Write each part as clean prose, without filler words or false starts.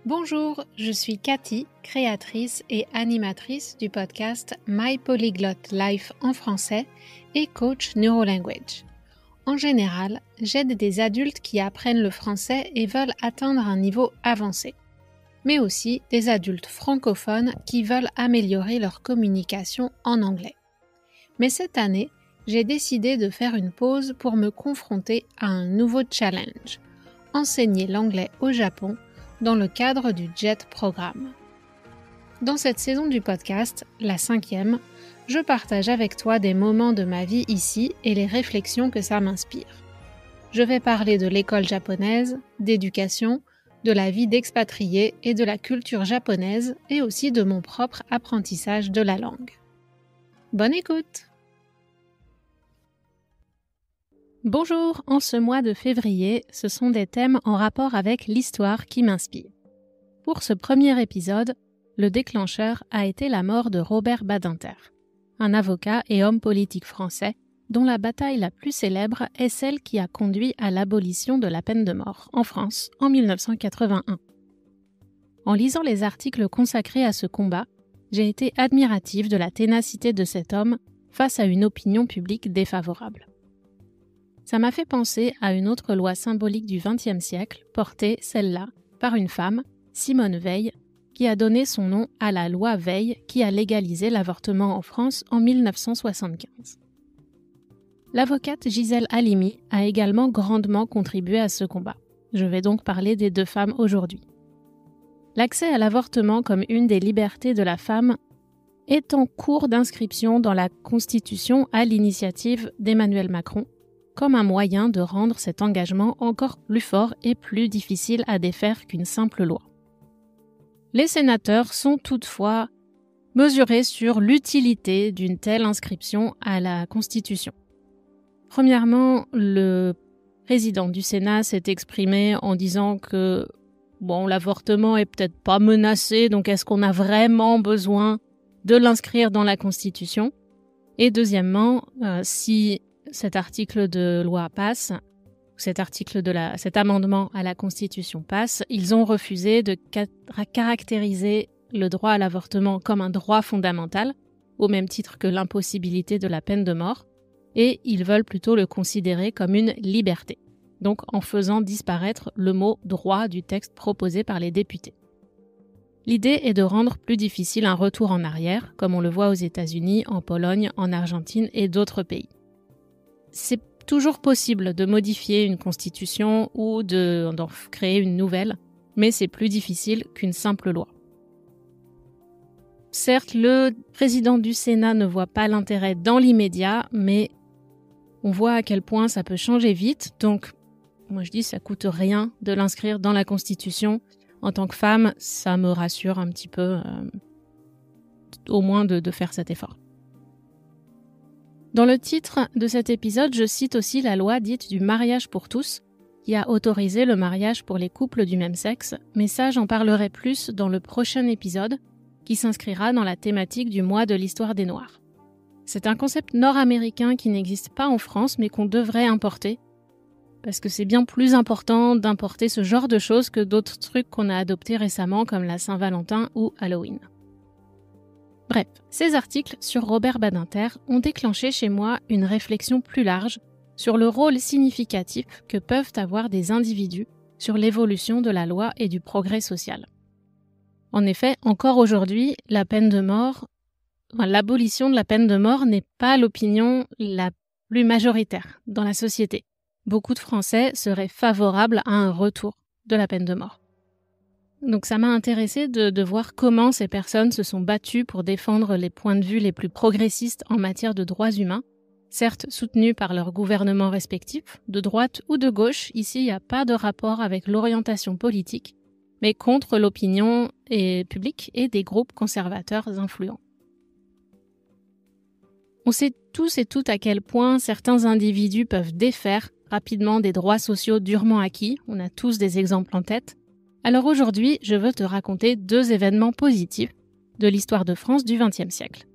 Bonjour, je suis Cathy, créatrice et animatrice du podcast My Polyglot Life en français et coach NeuroLanguage. En général, j'aide des adultes qui apprennent le français et veulent atteindre un niveau avancé, mais aussi des adultes francophones qui veulent améliorer leur communication en anglais. Mais cette année, j'ai décidé de faire une pause pour me confronter à un nouveau challenge, enseigner l'anglais au Japon dans le cadre du JET programme. Dans cette saison du podcast, la 5e, je partage avec toi des moments de ma vie ici et les réflexions que ça m'inspire. Je vais parler de l'école japonaise, d'éducation, de la vie d'expatrié et de la culture japonaise et aussi de mon propre apprentissage de la langue. Bonne écoute! Bonjour, en ce mois de février, ce sont des thèmes en rapport avec l'histoire qui m'inspirent. Pour ce premier épisode, le déclencheur a été la mort de Robert Badinter, un avocat et homme politique français dont la bataille la plus célèbre est celle qui a conduit à l'abolition de la peine de mort en France en 1981. En lisant les articles consacrés à ce combat, j'ai été admirative de la ténacité de cet homme face à une opinion publique défavorable. Ça m'a fait penser à une autre loi symbolique du XXe siècle, portée, celle-là, par une femme, Simone Veil, qui a donné son nom à la loi Veil qui a légalisé l'avortement en France en 1975. L'avocate Gisèle Halimi a également grandement contribué à ce combat. Je vais donc parler des deux femmes aujourd'hui. L'accès à l'avortement comme une des libertés de la femme est en cours d'inscription dans la Constitution à l'initiative d'Emmanuel Macron, comme un moyen de rendre cet engagement encore plus fort et plus difficile à défaire qu'une simple loi. Les sénateurs sont toutefois mesurés sur l'utilité d'une telle inscription à la Constitution. Premièrement, le président du Sénat s'est exprimé en disant que l'avortement est peut-être pas menacé, donc est-ce qu'on a vraiment besoin de l'inscrire dans la Constitution ? Et deuxièmement, si cet article de loi passe, cet amendement à la Constitution passe, ils ont refusé de caractériser le droit à l'avortement comme un droit fondamental, au même titre que l'impossibilité de la peine de mort, et ils veulent plutôt le considérer comme une liberté, donc en faisant disparaître le mot « droit » du texte proposé par les députés. L'idée est de rendre plus difficile un retour en arrière, comme on le voit aux États-Unis, en Pologne, en Argentine et d'autres pays. C'est toujours possible de modifier une constitution ou d'en créer une nouvelle, mais c'est plus difficile qu'une simple loi. Certes, le président du Sénat ne voit pas l'intérêt dans l'immédiat, mais on voit à quel point ça peut changer vite, donc moi je dis ça coûte rien de l'inscrire dans la Constitution. En tant que femme, ça me rassure un petit peu, au moins de faire cet effort. Dans le titre de cet épisode, je cite aussi la loi dite du mariage pour tous, qui a autorisé le mariage pour les couples du même sexe, mais ça j'en parlerai plus dans le prochain épisode, qui s'inscrira dans la thématique du mois de l'histoire des Noirs. C'est un concept nord-américain qui n'existe pas en France, mais qu'on devrait importer, parce que c'est bien plus important d'importer ce genre de choses que d'autres trucs qu'on a adoptés récemment, comme la Saint-Valentin ou Halloween. Bref, ces articles sur Robert Badinter ont déclenché chez moi une réflexion plus large sur le rôle significatif que peuvent avoir des individus sur l'évolution de la loi et du progrès social. En effet, encore aujourd'hui, l'abolition de la peine de mort n'est pas l'opinion la plus majoritaire dans la société. Beaucoup de Français seraient favorables à un retour de la peine de mort. Donc ça m'a intéressée de voir comment ces personnes se sont battues pour défendre les points de vue les plus progressistes en matière de droits humains, certes soutenus par leurs gouvernements respectifs, de droite ou de gauche. Ici, il n'y a pas de rapport avec l'orientation politique, mais contre l'opinion publique et des groupes conservateurs influents. On sait tous et toutes à quel point certains individus peuvent défaire rapidement des droits sociaux durement acquis, on a tous des exemples en tête. Alors aujourd'hui, je veux te raconter 2 événements positifs de l'histoire de France du XXe siècle.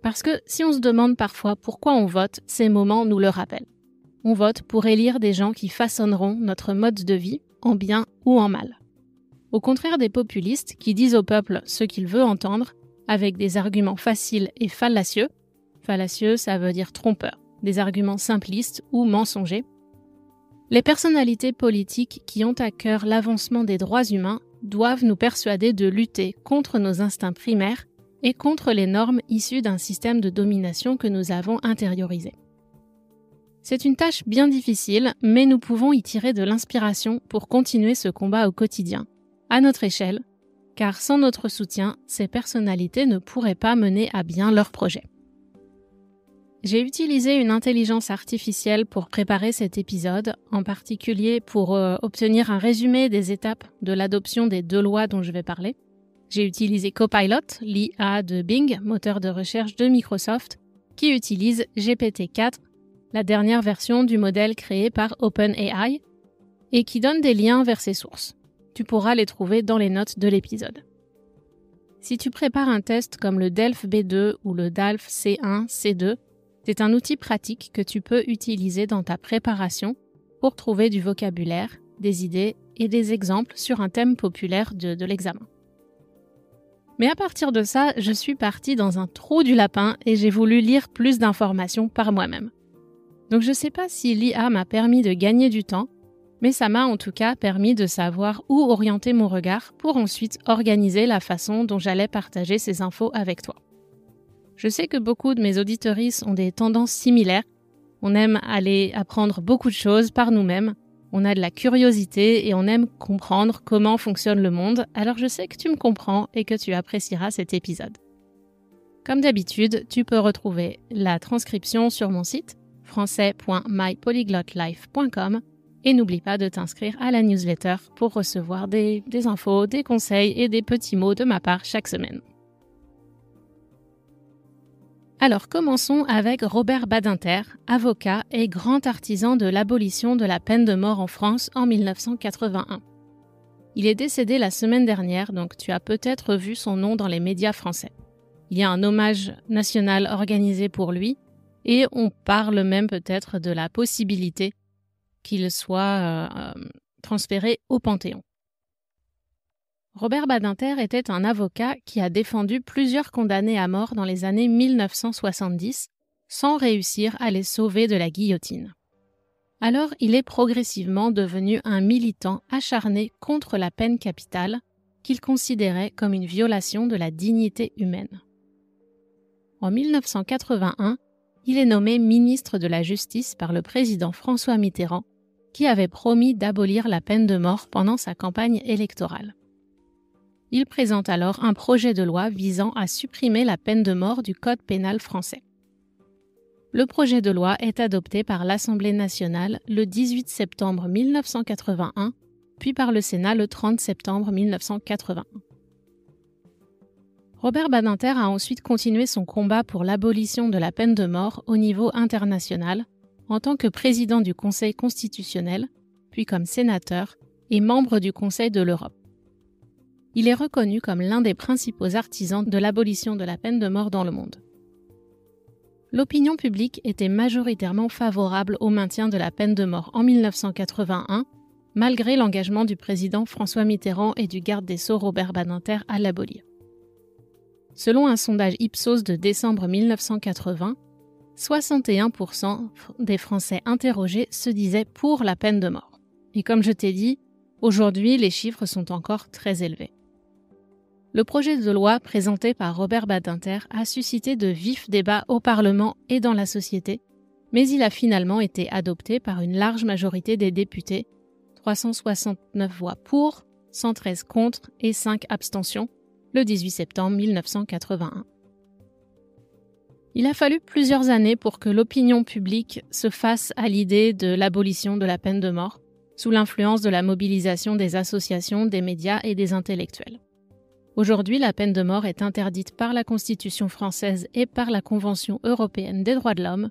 Parce que si on se demande parfois pourquoi on vote, ces moments nous le rappellent. On vote pour élire des gens qui façonneront notre mode de vie, en bien ou en mal. Au contraire des populistes qui disent au peuple ce qu'il veut entendre avec des arguments faciles et fallacieux. Fallacieux, ça veut dire trompeur, des arguments simplistes ou mensongers. Les personnalités politiques qui ont à cœur l'avancement des droits humains doivent nous persuader de lutter contre nos instincts primaires et contre les normes issues d'un système de domination que nous avons intériorisé. C'est une tâche bien difficile, mais nous pouvons y tirer de l'inspiration pour continuer ce combat au quotidien, à notre échelle, car sans notre soutien, ces personnalités ne pourraient pas mener à bien leur projet. J'ai utilisé une intelligence artificielle pour préparer cet épisode, en particulier pour obtenir un résumé des étapes de l'adoption des 2 lois dont je vais parler. J'ai utilisé Copilot, l'IA de Bing, moteur de recherche de Microsoft, qui utilise GPT-4, la dernière version du modèle créé par OpenAI, et qui donne des liens vers ses sources. Tu pourras les trouver dans les notes de l'épisode. Si tu prépares un test comme le DELF B2 ou le DALF C1, C2, c'est un outil pratique que tu peux utiliser dans ta préparation pour trouver du vocabulaire, des idées et des exemples sur un thème populaire de l'examen. Mais à partir de ça, je suis partie dans un trou du lapin et j'ai voulu lire plus d'informations par moi-même. Donc je ne sais pas si l'IA m'a permis de gagner du temps, mais ça m'a en tout cas permis de savoir où orienter mon regard pour ensuite organiser la façon dont j'allais partager ces infos avec toi. Je sais que beaucoup de mes auditeuristes ont des tendances similaires. On aime aller apprendre beaucoup de choses par nous-mêmes. On a de la curiosité et on aime comprendre comment fonctionne le monde. Alors je sais que tu me comprends et que tu apprécieras cet épisode. Comme d'habitude, tu peux retrouver la transcription sur mon site français.mypolyglotlife.com et n'oublie pas de t'inscrire à la newsletter pour recevoir des infos, des conseils et des petits mots de ma part chaque semaine. Alors commençons avec Robert Badinter, avocat et grand artisan de l'abolition de la peine de mort en France en 1981. Il est décédé la semaine dernière, donc tu as peut-être vu son nom dans les médias français. Il y a un hommage national organisé pour lui et on parle même peut-être de la possibilité qu'il soit transféré au Panthéon. Robert Badinter était un avocat qui a défendu plusieurs condamnés à mort dans les années 1970 sans réussir à les sauver de la guillotine. Alors, il est progressivement devenu un militant acharné contre la peine capitale qu'il considérait comme une violation de la dignité humaine. En 1981, il est nommé ministre de la Justice par le président François Mitterrand, qui avait promis d'abolir la peine de mort pendant sa campagne électorale. Il présente alors un projet de loi visant à supprimer la peine de mort du Code pénal français. Le projet de loi est adopté par l'Assemblée nationale le 18 septembre 1981, puis par le Sénat le 30 septembre 1981. Robert Badinter a ensuite continué son combat pour l'abolition de la peine de mort au niveau international, en tant que président du Conseil constitutionnel, puis comme sénateur et membre du Conseil de l'Europe. Il est reconnu comme l'un des principaux artisans de l'abolition de la peine de mort dans le monde. L'opinion publique était majoritairement favorable au maintien de la peine de mort en 1981, malgré l'engagement du président François Mitterrand et du garde des Sceaux Robert Badinter à l'abolir. Selon un sondage Ipsos de décembre 1980, 61% des Français interrogés se disaient pour la peine de mort. Et comme je t'ai dit, aujourd'hui les chiffres sont encore très élevés. Le projet de loi présenté par Robert Badinter a suscité de vifs débats au Parlement et dans la société, mais il a finalement été adopté par une large majorité des députés, 369 voix pour, 113 contre et 5 abstentions, le 18 septembre 1981. Il a fallu plusieurs années pour que l'opinion publique se fasse à l'idée de l'abolition de la peine de mort, sous l'influence de la mobilisation des associations, des médias et des intellectuels. Aujourd'hui, la peine de mort est interdite par la Constitution française et par la Convention européenne des droits de l'homme,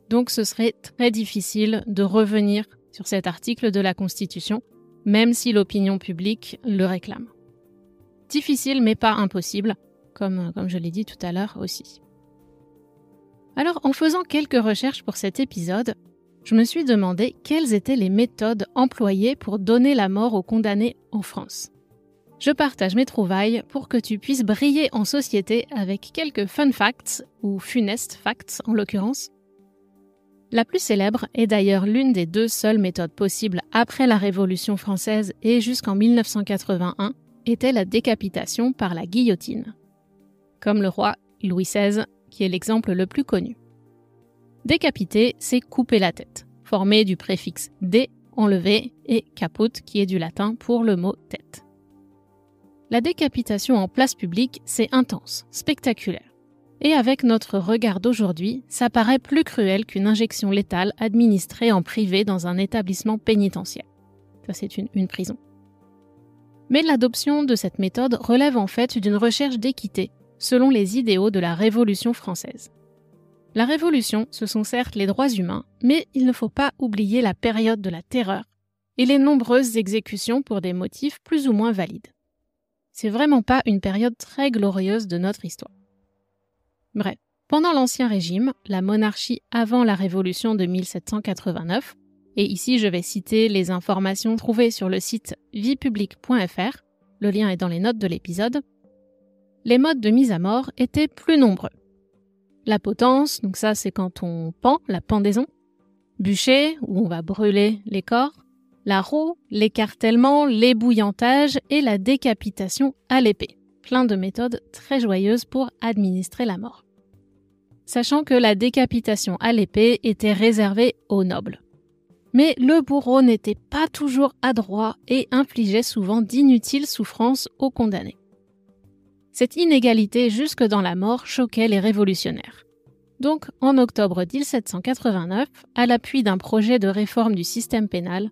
donc ce serait très difficile de revenir sur cet article de la Constitution, même si l'opinion publique le réclame. Difficile mais pas impossible, comme je l'ai dit tout à l'heure aussi. Alors, en faisant quelques recherches pour cet épisode, je me suis demandé quelles étaient les méthodes employées pour donner la mort aux condamnés en France. je partage mes trouvailles pour que tu puisses briller en société avec quelques fun facts, ou funestes facts en l'occurrence. La plus célèbre est d'ailleurs l'une des 2 seules méthodes possibles après la Révolution française et jusqu'en 1981, était la décapitation par la guillotine. Comme le roi Louis XVI, qui est l'exemple le plus connu. Décapiter, c'est couper la tête, formé du préfixe « dé », enlever, et « caput », qui est du latin pour le mot « tête ». La décapitation en place publique, c'est intense, spectaculaire. Et avec notre regard d'aujourd'hui, ça paraît plus cruel qu'une injection létale administrée en privé dans un établissement pénitentiaire. Ça, c'est une prison. Mais l'adoption de cette méthode relève en fait d'une recherche d'équité, selon les idéaux de la Révolution française. La Révolution, ce sont certes les droits humains, mais il ne faut pas oublier la période de la terreur et les nombreuses exécutions pour des motifs plus ou moins valides. C'est vraiment pas une période très glorieuse de notre histoire. Bref, pendant l'Ancien Régime, la monarchie avant la Révolution de 1789, et ici je vais citer les informations trouvées sur le site viepublique.fr, le lien est dans les notes de l'épisode, les modes de mise à mort étaient plus nombreux. La potence, donc ça c'est quand on pend, la pendaison, bûcher, où on va brûler les corps, la roue, l'écartèlement, l'ébouillantage et la décapitation à l'épée. Plein de méthodes très joyeuses pour administrer la mort. Sachant que la décapitation à l'épée était réservée aux nobles. Mais le bourreau n'était pas toujours adroit et infligeait souvent d'inutiles souffrances aux condamnés. Cette inégalité jusque dans la mort choquait les révolutionnaires. Donc, en octobre 1789, à l'appui d'un projet de réforme du système pénal,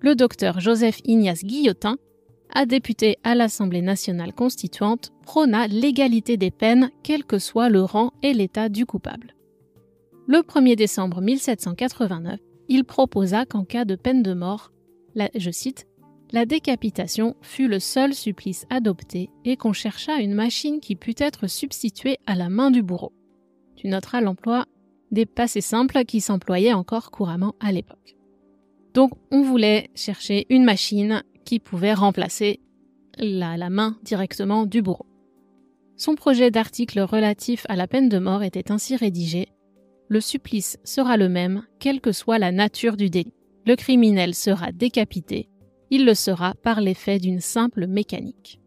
le docteur Joseph Ignace Guillotin, a député à l'Assemblée nationale constituante, prôna l'égalité des peines, quel que soit le rang et l'état du coupable. Le 1er décembre 1789, il proposa qu'en cas de peine de mort, je cite, « la décapitation fut le seul supplice adopté et qu'on cherchât une machine qui pût être substituée à la main du bourreau. » Tu noteras l'emploi des passés simples qui s'employaient encore couramment à l'époque. Donc, on voulait chercher une machine qui pouvait remplacer la main directement du bourreau. Son projet d'article relatif à la peine de mort était ainsi rédigé. Le supplice sera le même, quelle que soit la nature du délit. Le criminel sera décapité. Il le sera par l'effet d'une simple mécanique.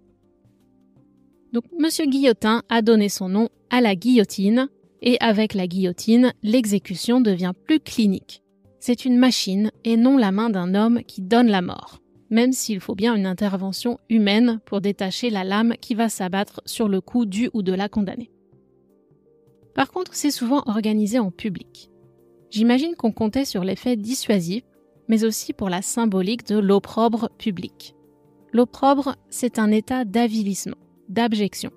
Donc, M. Guillotin a donné son nom à la guillotine, et avec la guillotine, l'exécution devient plus clinique. C'est une machine et non la main d'un homme qui donne la mort, même s'il faut bien une intervention humaine pour détacher la lame qui va s'abattre sur le cou du ou de la condamnée. Par contre, c'est souvent organisé en public. J'imagine qu'on comptait sur l'effet dissuasif, mais aussi pour la symbolique de l'opprobre public. L'opprobre, c'est un état d'avilissement, d'abjection.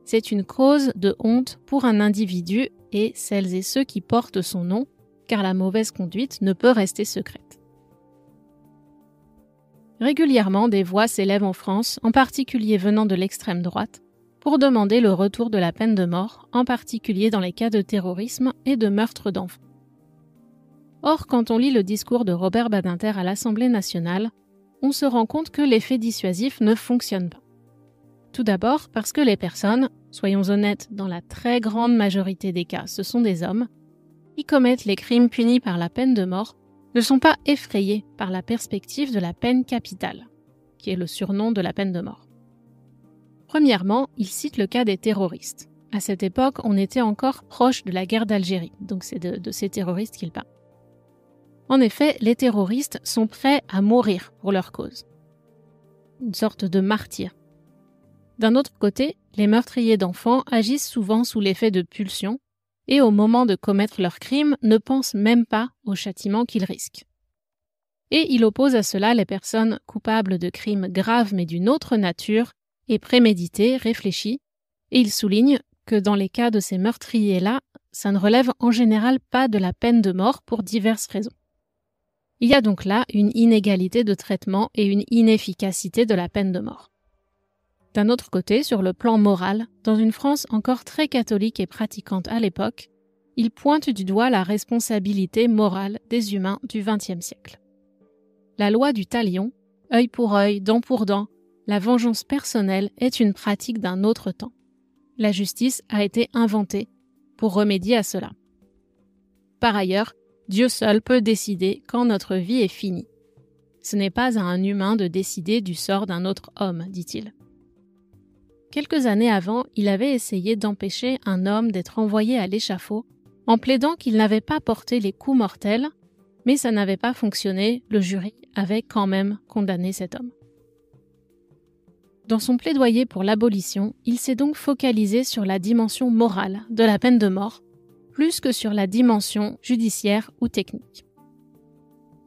C'est une cause de honte pour un individu et celles et ceux qui portent son nom, car la mauvaise conduite ne peut rester secrète. Régulièrement, des voix s'élèvent en France, en particulier venant de l'extrême droite, pour demander le retour de la peine de mort, en particulier dans les cas de terrorisme et de meurtre d'enfants. Or, quand on lit le discours de Robert Badinter à l'Assemblée nationale, on se rend compte que l'effet dissuasif ne fonctionne pas. Tout d'abord parce que les personnes, soyons honnêtes, dans la très grande majorité des cas, ce sont des hommes, qui commettent les crimes punis par la peine de mort, ne sont pas effrayés par la perspective de la peine capitale, qui est le surnom de la peine de mort. Premièrement, il cite le cas des terroristes. À cette époque, on était encore proche de la guerre d'Algérie, donc c'est de ces terroristes qu'il parle. En effet, les terroristes sont prêts à mourir pour leur cause. Une sorte de martyr. D'un autre côté, les meurtriers d'enfants agissent souvent sous l'effet de pulsions et au moment de commettre leurs crimes ne pensent même pas au châtiment qu'ils risquent. Et il oppose à cela les personnes coupables de crimes graves mais d'une autre nature et prémédités, réfléchis, et il souligne que dans les cas de ces meurtriers-là, ça ne relève en général pas de la peine de mort pour diverses raisons. Il y a donc là une inégalité de traitement et une inefficacité de la peine de mort. D'un autre côté, sur le plan moral, dans une France encore très catholique et pratiquante à l'époque, il pointe du doigt la responsabilité morale des humains du XXe siècle. La loi du talion, œil pour œil, dent pour dent, la vengeance personnelle est une pratique d'un autre temps. La justice a été inventée pour remédier à cela. Par ailleurs, Dieu seul peut décider quand notre vie est finie. Ce n'est pas à un humain de décider du sort d'un autre homme, dit-il. Quelques années avant, il avait essayé d'empêcher un homme d'être envoyé à l'échafaud en plaidant qu'il n'avait pas porté les coups mortels, mais ça n'avait pas fonctionné, le jury avait quand même condamné cet homme. Dans son plaidoyer pour l'abolition, il s'est donc focalisé sur la dimension morale de la peine de mort, plus que sur la dimension judiciaire ou technique.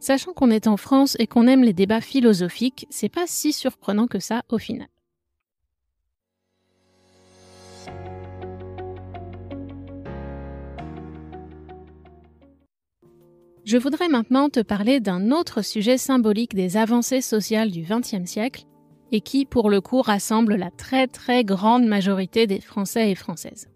Sachant qu'on est en France et qu'on aime les débats philosophiques, c'est pas si surprenant que ça au final. Je voudrais maintenant te parler d'un autre sujet symbolique des avancées sociales du XXe siècle et qui, pour le coup, rassemble la très très grande majorité des Français et Françaises.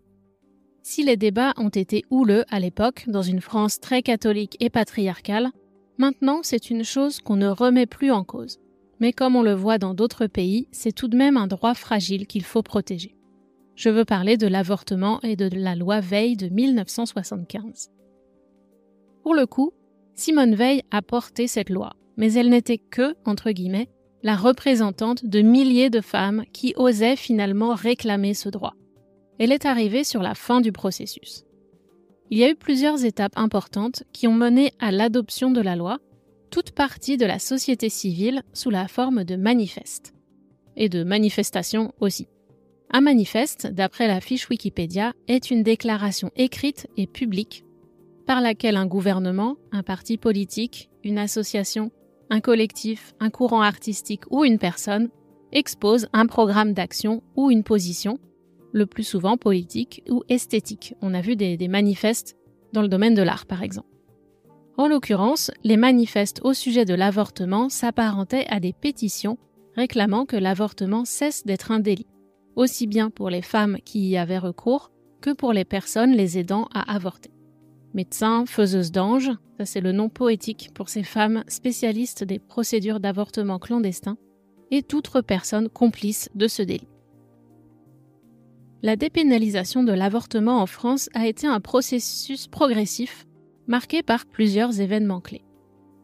Si les débats ont été houleux à l'époque, dans une France très catholique et patriarcale, maintenant c'est une chose qu'on ne remet plus en cause. Mais comme on le voit dans d'autres pays, c'est tout de même un droit fragile qu'il faut protéger. Je veux parler de l'avortement et de la loi Veil de 1975. Pour le coup, Simone Veil a porté cette loi, mais elle n'était que, entre guillemets, la représentante de milliers de femmes qui osaient finalement réclamer ce droit. Elle est arrivée sur la fin du processus. Il y a eu plusieurs étapes importantes qui ont mené à l'adoption de la loi, toute partie de la société civile sous la forme de manifestes. Et de manifestations aussi. Un manifeste, d'après la fiche Wikipédia, est une déclaration écrite et publique par laquelle un gouvernement, un parti politique, une association, un collectif, un courant artistique ou une personne expose un programme d'action ou une position, le plus souvent politique ou esthétique. On a vu des manifestes dans le domaine de l'art, par exemple. En l'occurrence, les manifestes au sujet de l'avortement s'apparentaient à des pétitions réclamant que l'avortement cesse d'être un délit, aussi bien pour les femmes qui y avaient recours que pour les personnes les aidant à avorter. Médecins, faiseuses d'anges, ça c'est le nom poétique pour ces femmes spécialistes des procédures d'avortement clandestin, et toute autre personne complice de ce délit. La dépénalisation de l'avortement en France a été un processus progressif marqué par plusieurs événements clés.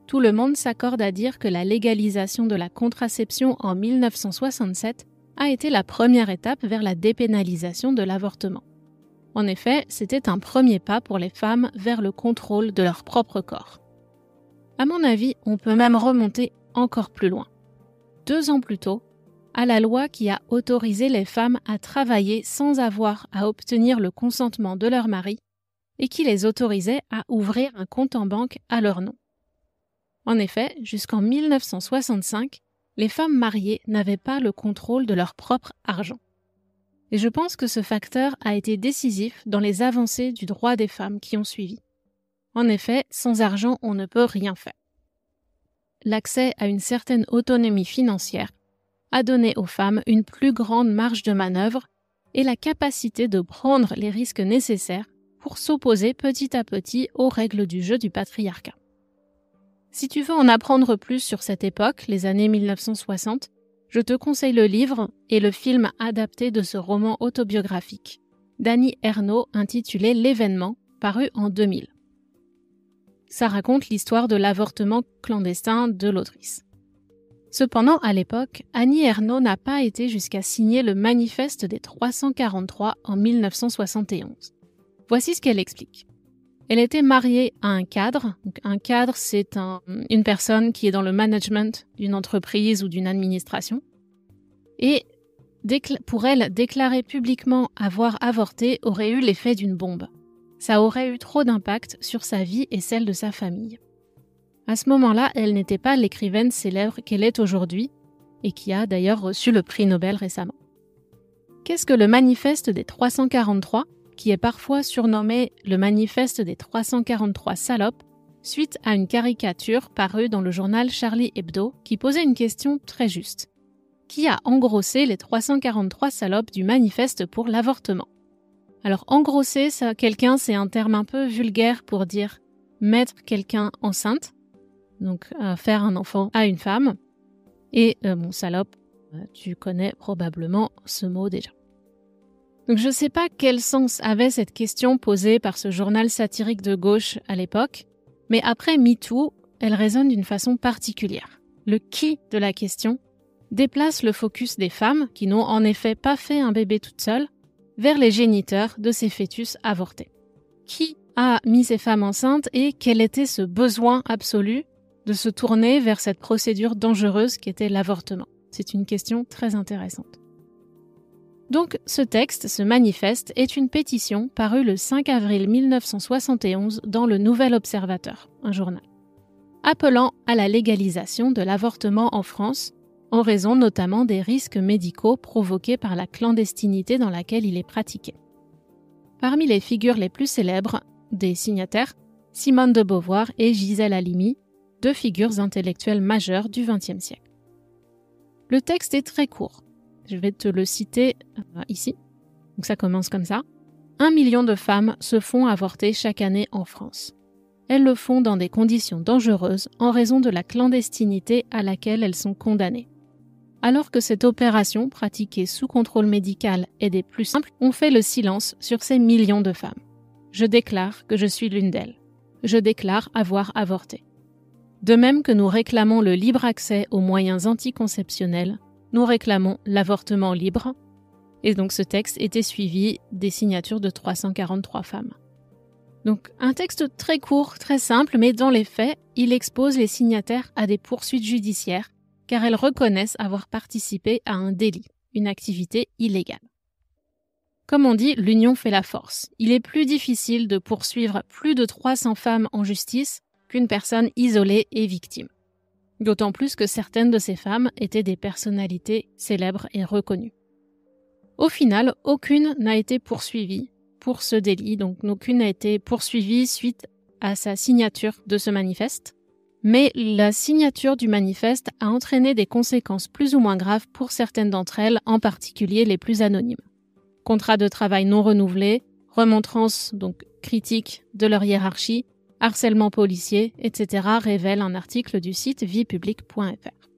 Tout le monde s'accorde à dire que la légalisation de la contraception en 1967 a été la première étape vers la dépénalisation de l'avortement. En effet, c'était un premier pas pour les femmes vers le contrôle de leur propre corps. À mon avis, on peut même remonter encore plus loin. 2 ans plus tôt, à la loi qui a autorisé les femmes à travailler sans avoir à obtenir le consentement de leur mari et qui les autorisait à ouvrir un compte en banque à leur nom. En effet, jusqu'en 1965, les femmes mariées n'avaient pas le contrôle de leur propre argent. Et je pense que ce facteur a été décisif dans les avancées du droit des femmes qui ont suivi. En effet, sans argent, on ne peut rien faire. L'accès à une certaine autonomie financière a donné aux femmes une plus grande marge de manœuvre et la capacité de prendre les risques nécessaires pour s'opposer petit à petit aux règles du jeu du patriarcat. Si tu veux en apprendre plus sur cette époque, les années 1960, je te conseille le livre et le film adapté de ce roman autobiographique d'Annie Ernaux intitulé L'événement, paru en 2000. Ça raconte l'histoire de l'avortement clandestin de l'autrice. Cependant, à l'époque, Annie Ernaux n'a pas été jusqu'à signer le manifeste des 343 en 1971. Voici ce qu'elle explique. Elle était mariée à un cadre. Donc, un cadre, c'est une personne qui est dans le management d'une entreprise ou d'une administration. Et pour elle, déclarer publiquement avoir avorté aurait eu l'effet d'une bombe. Ça aurait eu trop d'impact sur sa vie et celle de sa famille. À ce moment-là, elle n'était pas l'écrivaine célèbre qu'elle est aujourd'hui et qui a d'ailleurs reçu le prix Nobel récemment. Qu'est-ce que le manifeste des 343 ? Qui est parfois surnommé le manifeste des 343 salopes, suite à une caricature parue dans le journal Charlie Hebdo qui posait une question très juste. Qui a engrossé les 343 salopes du manifeste pour l'avortement ? Alors engrosser quelqu'un, c'est un terme un peu vulgaire pour dire mettre quelqu'un enceinte, donc faire un enfant à une femme, et salope, Tu connais probablement ce mot déjà. Donc je ne sais pas quel sens avait cette question posée par ce journal satirique de gauche à l'époque, mais après MeToo, elle résonne d'une façon particulière. Le qui de la question déplace le focus des femmes, qui n'ont en effet pas fait un bébé toutes seules, vers les géniteurs de ces fœtus avortés. Qui a mis ces femmes enceintes et quel était ce besoin absolu de se tourner vers cette procédure dangereuse qu'était l'avortement? C'est une question très intéressante. Donc, ce texte, ce manifeste, est une pétition parue le 5 avril 1971 dans le Nouvel Observateur, un journal, appelant à la légalisation de l'avortement en France, en raison notamment des risques médicaux provoqués par la clandestinité dans laquelle il est pratiqué. Parmi les figures les plus célèbres des signataires, Simone de Beauvoir et Gisèle Halimi, deux figures intellectuelles majeures du XXe siècle. Le texte est très court. Je vais te le citer ici. Donc ça commence comme ça. 1 million de femmes se font avorter chaque année en France. Elles le font dans des conditions dangereuses en raison de la clandestinité à laquelle elles sont condamnées. Alors que cette opération, pratiquée sous contrôle médical, est des plus simples, on fait le silence sur ces millions de femmes. Je déclare que je suis l'une d'elles. Je déclare avoir avorté. De même que nous réclamons le libre accès aux moyens anticonceptionnels, nous réclamons l'avortement libre. Et donc ce texte était suivi des signatures de 343 femmes. Donc un texte très court, très simple, mais dans les faits, il expose les signataires à des poursuites judiciaires, car elles reconnaissent avoir participé à un délit, une activité illégale. Comme on dit, l'union fait la force. Il est plus difficile de poursuivre plus de 300 femmes en justice qu'une personne isolée et victime. D'autant plus que certaines de ces femmes étaient des personnalités célèbres et reconnues. Au final, aucune n'a été poursuivie pour ce délit, donc aucune n'a été poursuivie suite à sa signature de ce manifeste. Mais la signature du manifeste a entraîné des conséquences plus ou moins graves pour certaines d'entre elles, en particulier les plus anonymes. Contrat de travail non renouvelé, remontrance donc critique de leur hiérarchie, harcèlement policier, etc. révèle un article du site viepublique.fr.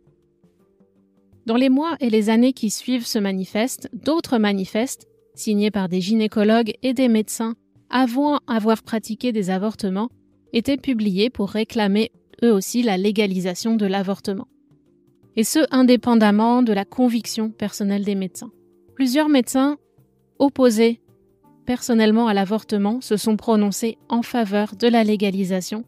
Dans les mois et les années qui suivent ce manifeste, d'autres manifestes, signés par des gynécologues et des médecins avant avoir pratiqué des avortements, étaient publiés pour réclamer eux aussi la légalisation de l'avortement. Et ce, indépendamment de la conviction personnelle des médecins. Plusieurs médecins opposés personnellement à l'avortement se sont prononcés en faveur de la légalisation.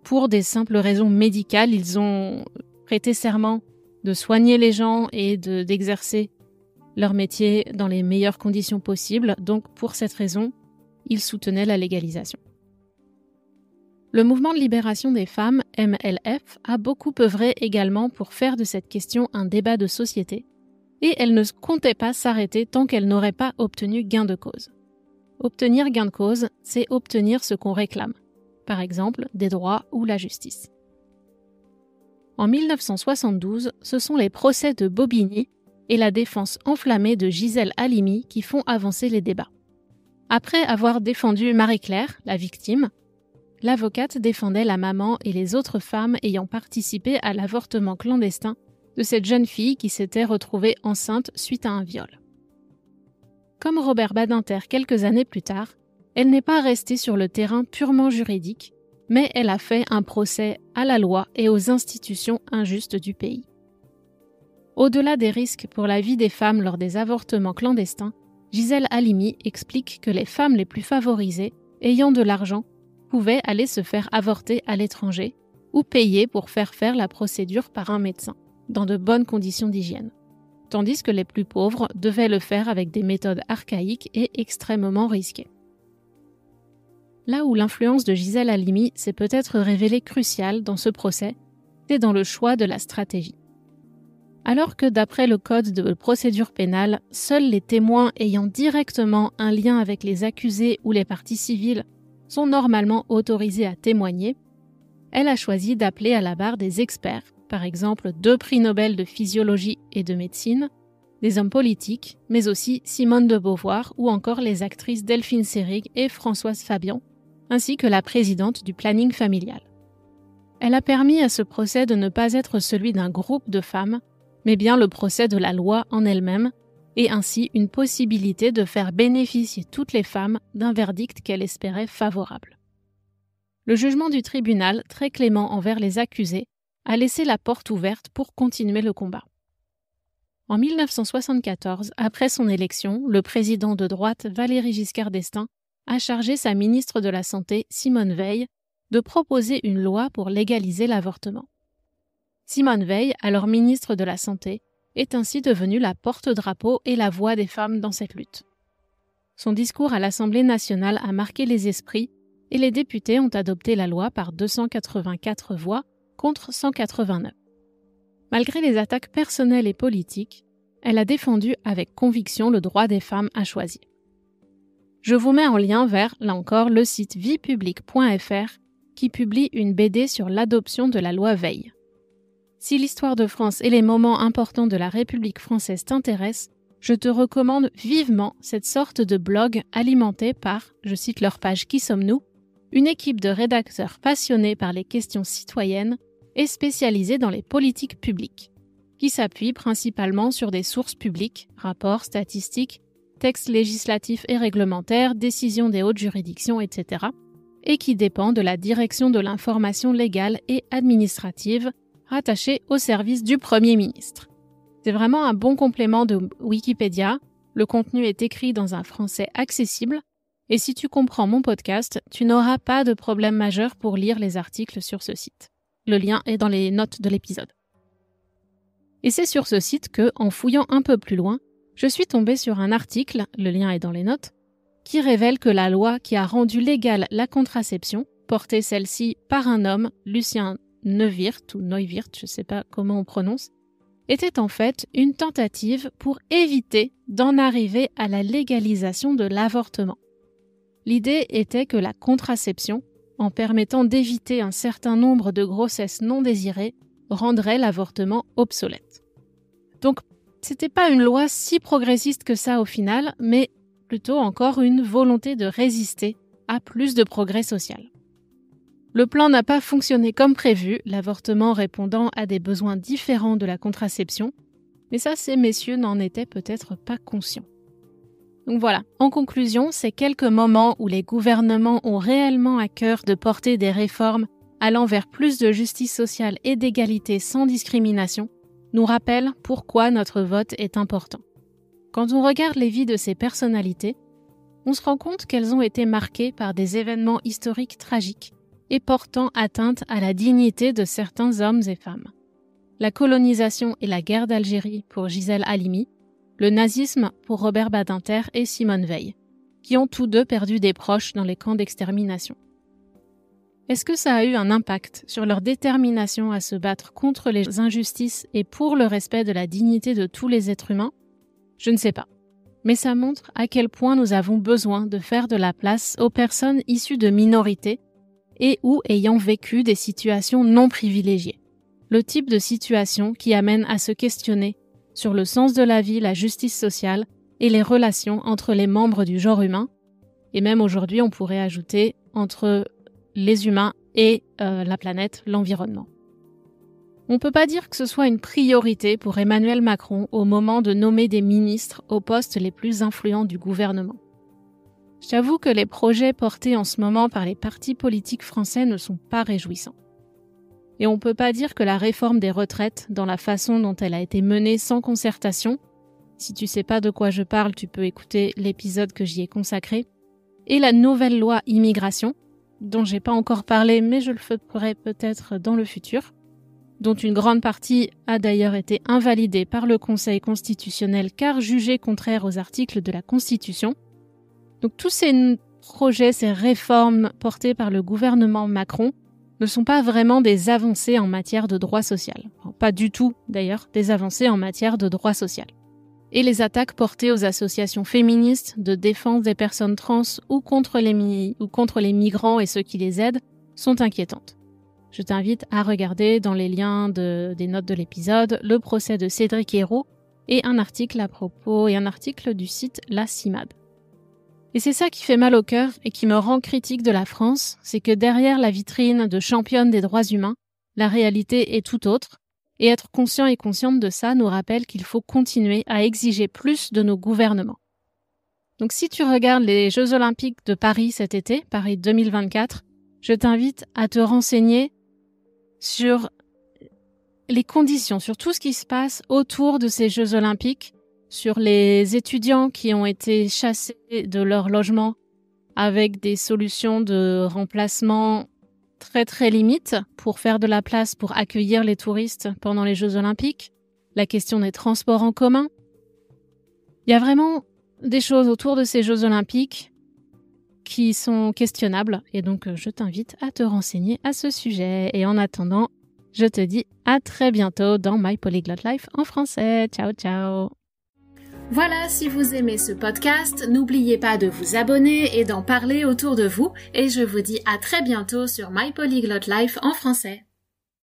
Pour des simples raisons médicales, ils ont prêté serment de soigner les gens et d'exercer leur métier dans les meilleures conditions possibles. Donc pour cette raison, ils soutenaient la légalisation. Le mouvement de libération des femmes, MLF, a beaucoup œuvré également pour faire de cette question un débat de société, et elle ne comptait pas s'arrêter tant qu'elle n'aurait pas obtenu gain de cause. Obtenir gain de cause, c'est obtenir ce qu'on réclame, par exemple des droits ou la justice. En 1972, ce sont les procès de Bobigny et la défense enflammée de Gisèle Halimi qui font avancer les débats. Après avoir défendu Marie-Claire, la victime, l'avocate défendait la maman et les autres femmes ayant participé à l'avortement clandestin de cette jeune fille qui s'était retrouvée enceinte suite à un viol. Comme Robert Badinter quelques années plus tard, elle n'est pas restée sur le terrain purement juridique, mais elle a fait un procès à la loi et aux institutions injustes du pays. Au-delà des risques pour la vie des femmes lors des avortements clandestins, Gisèle Halimi explique que les femmes les plus favorisées, ayant de l'argent, pouvaient aller se faire avorter à l'étranger ou payer pour faire la procédure par un médecin, dans de bonnes conditions d'hygiène. Tandis que les plus pauvres devaient le faire avec des méthodes archaïques et extrêmement risquées. Là où l'influence de Gisèle Halimi s'est peut-être révélée cruciale dans ce procès, c'est dans le choix de la stratégie. Alors que d'après le code de procédure pénale, seuls les témoins ayant directement un lien avec les accusés ou les parties civiles sont normalement autorisés à témoigner, elle a choisi d'appeler à la barre des experts, par exemple 2 prix Nobel de physiologie et de médecine, des hommes politiques, mais aussi Simone de Beauvoir ou encore les actrices Delphine Seyrig et Françoise Fabian, ainsi que la présidente du planning familial. Elle a permis à ce procès de ne pas être celui d'un groupe de femmes, mais bien le procès de la loi en elle-même, et ainsi une possibilité de faire bénéficier toutes les femmes d'un verdict qu'elle espérait favorable. Le jugement du tribunal, très clément envers les accusés, a laissé la porte ouverte pour continuer le combat. En 1974, après son élection, le président de droite Valéry Giscard d'Estaing a chargé sa ministre de la Santé, Simone Veil, de proposer une loi pour légaliser l'avortement. Simone Veil, alors ministre de la Santé, est ainsi devenue la porte-drapeau et la voix des femmes dans cette lutte. Son discours à l'Assemblée nationale a marqué les esprits et les députés ont adopté la loi par 284 voix contre 189. Malgré les attaques personnelles et politiques, elle a défendu avec conviction le droit des femmes à choisir. Je vous mets en lien vers, là encore, le site viepublique.fr qui publie une BD sur l'adoption de la loi Veil. Si l'histoire de France et les moments importants de la République française t'intéressent, je te recommande vivement cette sorte de blog alimenté par, je cite leur page Qui sommes-nous, une équipe de rédacteurs passionnés par les questions citoyennes et spécialisés dans les politiques publiques, qui s'appuient principalement sur des sources publiques, rapports, statistiques, textes législatifs et réglementaires, décisions des hautes juridictions, etc., et qui dépend de la direction de l'information légale et administrative rattachée au service du Premier ministre. C'est vraiment un bon complément de Wikipédia. Le contenu est écrit dans un français accessible et si tu comprends mon podcast, tu n'auras pas de problème majeur pour lire les articles sur ce site. Le lien est dans les notes de l'épisode. Et c'est sur ce site que, en fouillant un peu plus loin, je suis tombée sur un article, le lien est dans les notes, qui révèle que la loi qui a rendu légale la contraception, portée celle-ci par un homme, Lucien Neuwirth, ou Neuwirth, je ne sais pas comment on prononce, était en fait une tentative pour éviter d'en arriver à la légalisation de l'avortement. L'idée était que la contraception, en permettant d'éviter un certain nombre de grossesses non désirées, rendrait l'avortement obsolète. Donc, c'était pas une loi si progressiste que ça au final, mais plutôt encore une volonté de résister à plus de progrès social. Le plan n'a pas fonctionné comme prévu, l'avortement répondant à des besoins différents de la contraception, mais ça, ces messieurs n'en étaient peut-être pas conscients. Donc voilà, en conclusion, ces quelques moments où les gouvernements ont réellement à cœur de porter des réformes allant vers plus de justice sociale et d'égalité sans discrimination, nous rappellent pourquoi notre vote est important. Quand on regarde les vies de ces personnalités, on se rend compte qu'elles ont été marquées par des événements historiques tragiques et portant atteinte à la dignité de certains hommes et femmes. La colonisation et la guerre d'Algérie pour Gisèle Halimi, le nazisme pour Robert Badinter et Simone Veil, qui ont tous deux perdu des proches dans les camps d'extermination. Est-ce que ça a eu un impact sur leur détermination à se battre contre les injustices et pour le respect de la dignité de tous les êtres humains ? Je ne sais pas. Mais ça montre à quel point nous avons besoin de faire de la place aux personnes issues de minorités et ou ayant vécu des situations non privilégiées. Le type de situation qui amène à se questionner sur le sens de la vie, la justice sociale et les relations entre les membres du genre humain. Et même aujourd'hui, on pourrait ajouter entre les humains et la planète, l'environnement. On ne peut pas dire que ce soit une priorité pour Emmanuel Macron au moment de nommer des ministres aux postes les plus influents du gouvernement. J'avoue que les projets portés en ce moment par les partis politiques français ne sont pas réjouissants. Et on ne peut pas dire que la réforme des retraites, dans la façon dont elle a été menée sans concertation, si tu sais pas de quoi je parle, tu peux écouter l'épisode que j'y ai consacré, et la nouvelle loi immigration, dont j'ai pas encore parlé mais je le ferai peut-être dans le futur, dont une grande partie a d'ailleurs été invalidée par le Conseil constitutionnel car jugée contraire aux articles de la Constitution. Donc tous ces projets, ces réformes portées par le gouvernement Macron ne sont pas vraiment des avancées en matière de droit social. Enfin, pas du tout d'ailleurs, des avancées en matière de droit social. Et les attaques portées aux associations féministes de défense des personnes trans ou contre les migrants et ceux qui les aident sont inquiétantes. Je t'invite à regarder dans les liens des notes de l'épisode le procès de Cédric Herrou et un article du site La CIMAD. Et c'est ça qui fait mal au cœur et qui me rend critique de la France, c'est que derrière la vitrine de championne des droits humains, la réalité est tout autre Et être conscient et consciente de ça nous rappelle qu'il faut continuer à exiger plus de nos gouvernements. Donc si tu regardes les Jeux Olympiques de Paris cet été, Paris 2024, je t'invite à te renseigner sur les conditions, sur tout ce qui se passe autour de ces Jeux Olympiques, sur les étudiants qui ont été chassés de leur logement avec des solutions de remplacement très très limites pour faire de la place pour accueillir les touristes pendant les Jeux Olympiques, la question des transports en commun. Il y a vraiment des choses autour de ces Jeux Olympiques qui sont questionnables et donc je t'invite à te renseigner à ce sujet. Et en attendant, je te dis à très bientôt dans My Polyglot Life en français. Ciao, ciao! Voilà, si vous aimez ce podcast, n'oubliez pas de vous abonner et d'en parler autour de vous. Et je vous dis à très bientôt sur My Polyglot Life en français.